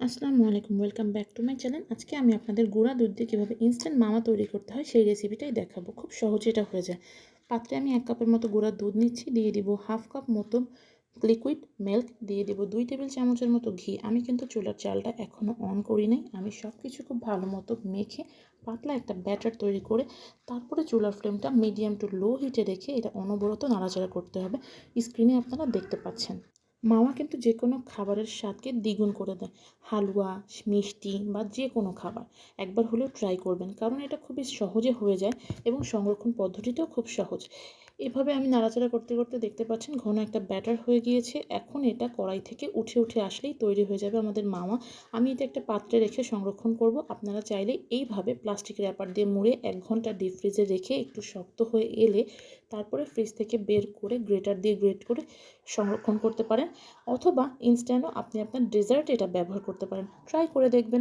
আসসালামু আলাইকুম, welcome back to my channel. আজকে আমি আপনাদের গুঁড়া দুধ দিয়ে কীভাবে ইনস্ট্যান্ট মাওয়া তৈরি করতে হয় সেই রেসিপিটাই দেখাবো। খুব সহজে এটা হয়ে যায়। পাত্রে আমি 1 কাপের মতো গুঁড়া দুধ নিচ্ছি, দিয়ে দিব 1/2 কাপ মতো লিকুইড মিল্ক, দিয়ে দিব 2 টেবিল চামচের মতো ঘি। আমি কিন্তু চুলার জালটা এখনও অন করি নাই। আমি সব কিছু খুব ভালো মতো মেখে পাতলা একটা ব্যাটার তৈরি করে তারপরে চুলার ফ্লেমটা মিডিয়াম টু লো হিটে রেখে এটা অনবরত নাড়াচাড়া করতে হবে। স্ক্রিনে আপনারা দেখতে পাচ্ছেন। মাওয়া কিন্তু যেকোনো খাবারের স্বাদকে দ্বিগুণ করে দেয়। হালুয়া, মিষ্টি বা যেকোনো খাবার একবার হলেও ট্রাই করবেন, কারণ এটা খুবই সহজে হয়ে যায় এবং সংরক্ষণ পদ্ধতিটাও খুব সহজ। এভাবে আমি নাড়াচাড়া করতে করতে দেখতে পাচ্ছেন ঘন একটা ব্যাটার হয়ে গিয়েছে। এখন এটা কড়াই থেকে উঠে আসলেই তৈরি হয়ে যাবে আমাদের মাওয়া। আমি এটা একটা পাত্রে রেখে সংরক্ষণ করব। আপনারা চাইলে এইভাবে প্লাস্টিক র্যাপার দিয়ে মুড়ে 1 ঘন্টা ডিপ ফ্রিজে রেখে একটু শক্ত হয়ে এলে তারপরে ফ্রিজ থেকে বের করে গ্রেটার দিয়ে গ্রেট করে সংরক্ষণ করতে পারেন, অথবা ইনস্ট্যান্টও আপনি আপনার ডেজার্টে এটা ব্যবহার করতে পারেন। ট্রাই করে দেখবেন।